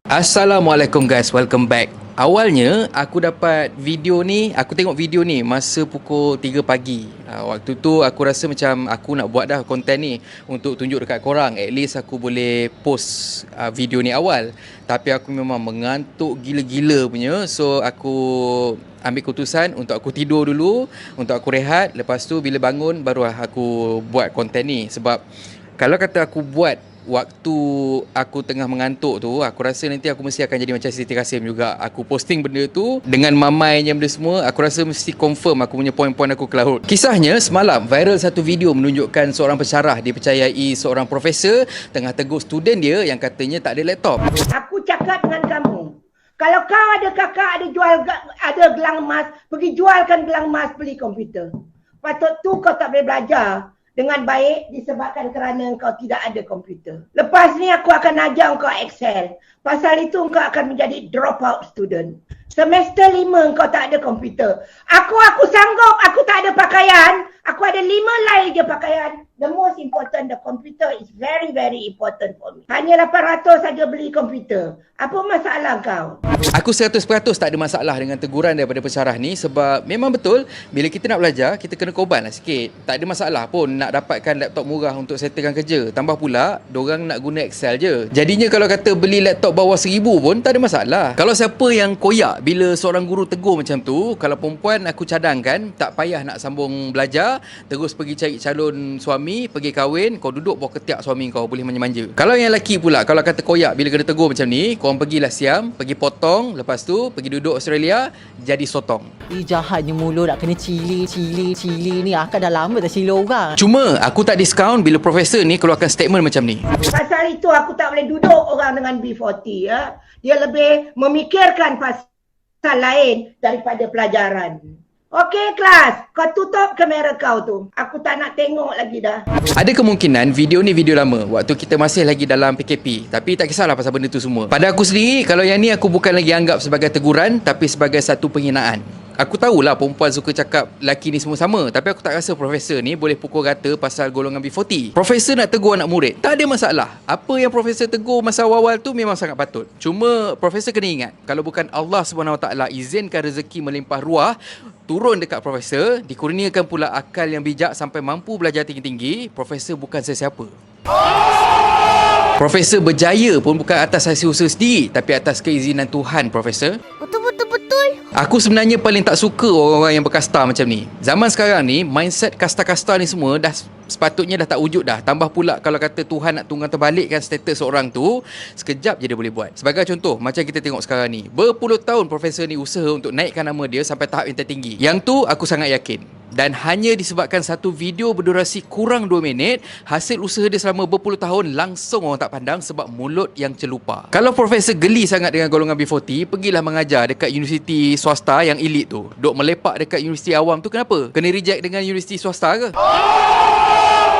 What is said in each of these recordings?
Assalamualaikum guys, welcome back. Awalnya aku dapat video ni, aku tengok video ni masa pukul 3 pagi. Waktu tu aku rasa macam aku nak buat dah konten ni untuk tunjuk dekat korang. At least aku boleh post video ni awal. Tapi aku memang mengantuk gila-gila punya. So aku ambil keputusan untuk aku tidur dulu, untuk aku rehat. Lepas tu bila bangun barulah aku buat konten ni. Sebab kalau kata aku buat waktu aku tengah mengantuk tu, aku rasa nanti aku mesti akan jadi macam Siti Kasim juga. Aku posting benda tu dengan mamainya benda semua, aku rasa mesti confirm aku punya poin-poin aku ke laut. Kisahnya semalam viral satu video menunjukkan seorang pensyarah dipercayai seorang profesor tengah tegur student dia yang katanya tak ada laptop. Aku cakap dengan kamu, kalau kau ada kakak ada gelang emas, pergi jualkan gelang emas, beli komputer. Patut tu kau tak boleh belajar dengan baik disebabkan kerana kau tidak ada komputer. Lepas ni aku akan ajar kau Excel. Pasal itu kau akan menjadi dropout student. Semester 5 kau tak ada komputer. Aku sanggup, aku tak ada pakaian. Aku ada 5 lay je pakaian. The most important, the computer is very very important for me. Hanya 800 saja beli komputer. Apa masalah kau? Aku 100% tak ada masalah dengan teguran daripada pensyarah ni sebab memang betul bila kita nak belajar, kita kena korban lah sikit. Tak ada masalah pun nak dapatkan laptop murah untuk settlekan kerja. Tambah pula, dorang nak guna Excel je. Jadinya kalau kata beli laptop bawah 1000 pun tak ada masalah. Kalau siapa yang koyak bila seorang guru tegur macam tu, kalau perempuan aku cadangkan tak payah nak sambung belajar, terus pergi cari calon suami, pergi kahwin, kau duduk bawah ketiak suami kau, boleh manja-manja. Kalau yang lelaki pula, kalau kata koyak bila kena tegur macam ni, korang pergilah Siam, pergi potong, lepas tu pergi duduk Australia, jadi sotong. Jahatnya mulut nak kena cili ni. Akak dah lama tak cili orang. Cuma aku tak discount bila profesor ni keluarkan statement macam ni. Pasal itu aku tak boleh duduk orang dengan B40 ya. Dia lebih memikirkan pasal lain daripada pelajaran. Okey kelas, kau tutup kamera kau tu. Aku tak nak tengok lagi dah. Ada kemungkinan video ni video lama waktu kita masih lagi dalam PKP. Tapi tak kisahlah pasal benda tu semua. Pada aku sendiri, kalau yang ni aku bukan lagi anggap sebagai teguran, tapi sebagai satu penghinaan. Aku tahulah perempuan suka cakap lelaki ni semua sama, tapi aku tak rasa profesor ni boleh pukul rata pasal golongan B40. Profesor nak tegur anak murid, tak ada masalah. Apa yang profesor tegur masa awal tu memang sangat patut. Cuma profesor kena ingat, kalau bukan Allah SWT izinkan rezeki melimpah ruah turun dekat profesor, dikurniakan pula akal yang bijak sampai mampu belajar tinggi-tinggi, profesor bukan sesiapa. Profesor berjaya pun bukan atas hasil usaha sendiri, tapi atas keizinan Tuhan, profesor. Betul. Aku sebenarnya paling tak suka orang-orang yang berkasta macam ni. Zaman sekarang ni, mindset kasta-kasta ni semua dah sepatutnya dah tak wujud dah. Tambah pula kalau kata Tuhan nak tunggang terbalikkan status seorang tu, sekejap je dia boleh buat. Sebagai contoh, macam kita tengok sekarang ni, berpuluh tahun profesor ni usaha untuk naikkan nama dia sampai tahap yang tertinggi. Yang tu aku sangat yakin. Dan hanya disebabkan satu video berdurasi kurang 2 minit, hasil usaha dia selama berpuluh tahun langsung orang tak pandang sebab mulut yang celupa. Kalau profesor geli sangat dengan golongan B40, pergilah mengajar dekat universiti swasta yang elit tu. Duk melepak dekat universiti awam tu kenapa? Kena reject dengan universiti swasta ke?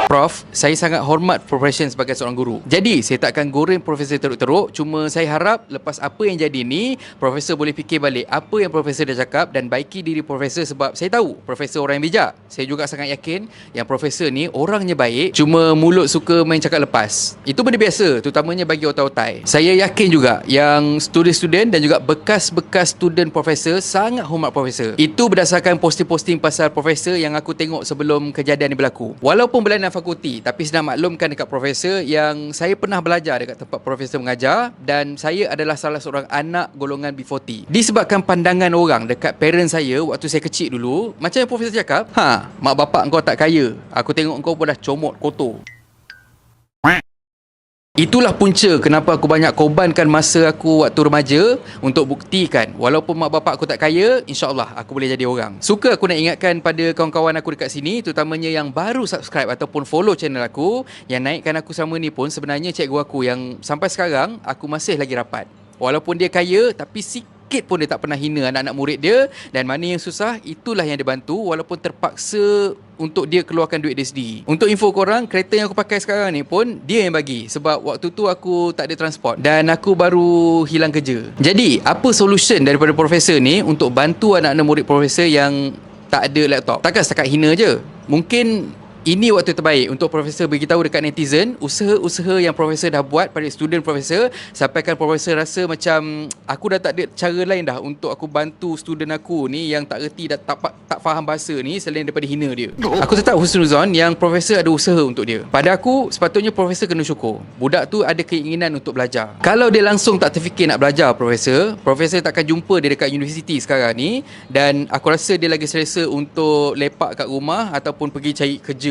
Prof, saya sangat hormat profession sebagai seorang guru. Jadi, saya takkan goreng profesor teruk-teruk. Cuma saya harap lepas apa yang jadi ni, profesor boleh fikir balik apa yang profesor dah cakap dan baiki diri profesor sebab saya tahu profesor orang yang bijak. Saya juga sangat yakin yang profesor ni orangnya baik, cuma mulut suka main cakap lepas. Itu benda biasa, terutamanya bagi otak-otak. Saya yakin juga yang student-student dan juga bekas-bekas student profesor sangat hormat profesor. Itu berdasarkan posting-posting pasal profesor yang aku tengok sebelum kejadian ni berlaku. Walaupun berlainan fakulti, tapi sedang maklumkan dekat profesor yang saya pernah belajar dekat tempat profesor mengajar dan saya adalah salah seorang anak golongan B40. Disebabkan pandangan orang dekat parent saya waktu saya kecil dulu, macam yang profesor cakap, mak bapak kau tak kaya, aku tengok kau pun dah comot kotor. Itulah punca kenapa aku banyak korbankan masa aku waktu remaja untuk buktikan walaupun mak bapak aku tak kaya, insyaAllah aku boleh jadi orang. Suka aku nak ingatkan pada kawan-kawan aku dekat sini, terutamanya yang baru subscribe ataupun follow channel aku, yang naikkan aku sama ni pun sebenarnya cikgu aku yang sampai sekarang aku masih lagi rapat. Walaupun dia kaya, tapi sikit pun dia tak pernah hina anak-anak murid dia, dan mana yang susah itulah yang dia bantu walaupun terpaksa untuk dia keluarkan duit dia sendiri. Untuk info korang, kereta yang aku pakai sekarang ni pun dia yang bagi sebab waktu tu aku tak ada transport dan aku baru hilang kerja. Jadi, apa solution daripada profesor ni untuk bantu anak-anak murid profesor yang tak ada laptop? Takkan setakat hina je. Mungkin Ini waktu terbaik untuk profesor beritahu dekat netizen usaha-usaha yang profesor dah buat pada student profesor, sampaikan profesor rasa macam aku dah tak ada cara lain dah untuk aku bantu student aku ni yang tak reti, tak faham bahasa ni selain daripada hina dia. Aku tetap husnuzon yang profesor ada usaha untuk dia. Pada aku, sepatutnya profesor kena syukur. Budak tu ada keinginan untuk belajar. Kalau dia langsung tak terfikir nak belajar profesor takkan jumpa dia dekat universiti sekarang ni, dan aku rasa dia lagi selesa untuk lepak kat rumah ataupun pergi cari kerja.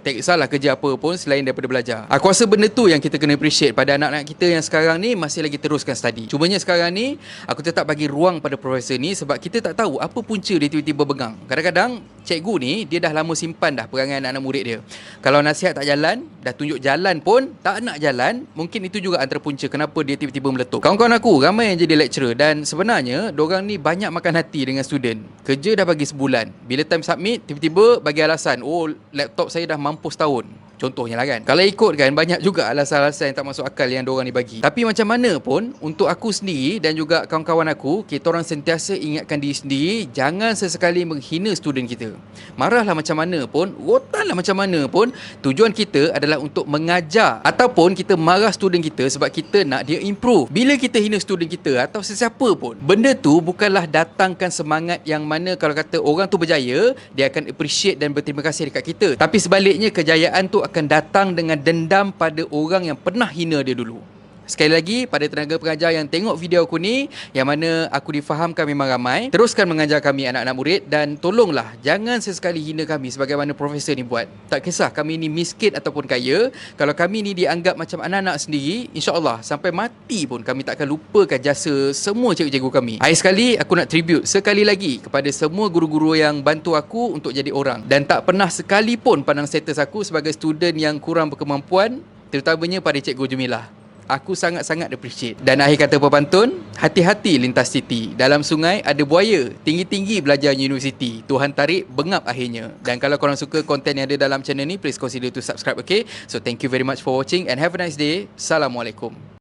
Tak kisahlah kerja apa pun selain daripada belajar. Aku rasa benda tu yang kita kena appreciate pada anak-anak kita yang sekarang ni masih lagi teruskan study. Cumanya sekarang ni aku tetap bagi ruang pada profesor ni sebab kita tak tahu apa punca dia tiba-tiba bengang. Kadang-kadang cikgu ni dia dah lama simpan dah perangai anak-anak murid dia. Kalau nasihat tak jalan, dah tunjuk jalan pun tak nak jalan, mungkin itu juga antara punca kenapa dia tiba-tiba meletup. Kawan-kawan aku ramai yang jadi lecturer dan sebenarnya diorang ni banyak makan hati dengan student. Kerja dah bagi sebulan, bila time submit tiba-tiba bagi alasan, oh laptop saya dah mampus tahun. Contohnya lah kan. Kalau ikut kan banyak juga alasan-alasan yang tak masuk akal yang diorang ni bagi. Tapi macam mana pun untuk aku sendiri dan juga kawan-kawan aku, kita orang sentiasa ingatkan diri sendiri, jangan sesekali menghina student kita. Marahlah macam mana pun, rotanlah macam mana pun, tujuan kita adalah untuk mengajar ataupun kita marah student kita sebab kita nak dia improve. Bila kita hina student kita atau sesiapa pun, benda tu bukanlah datangkan semangat yang mana kalau kata orang tu berjaya, dia akan appreciate dan berterima kasih dekat kita. Tapi sebaliknya kejayaan tu akan datang dengan dendam pada orang yang pernah hina dia dulu. Sekali lagi, pada tenaga pengajar yang tengok video aku ni, yang mana aku difahamkan memang ramai, teruskan mengajar kami anak-anak murid dan tolonglah jangan sesekali hina kami sebagaimana profesor ni buat. Tak kisah kami ni miskin ataupun kaya, kalau kami ni dianggap macam anak-anak sendiri, insya-Allah sampai mati pun kami tak akan lupakan jasa semua cikgu-cikgu kami. Akhir sekali, aku nak tribute sekali lagi kepada semua guru-guru yang bantu aku untuk jadi orang dan tak pernah sekali pun pandang status aku sebagai student yang kurang berkemampuan, terutamanya pada Cikgu Jumilah. Aku sangat-sangat appreciate. Dan akhir kata pepantun, hati-hati lintas city. Dalam sungai ada buaya, tinggi-tinggi belajar universiti. Tuhan tarik, bengap akhirnya. Dan kalau korang suka konten yang ada dalam channel ni, please consider to subscribe, okay? So thank you very much for watching and have a nice day. Assalamualaikum.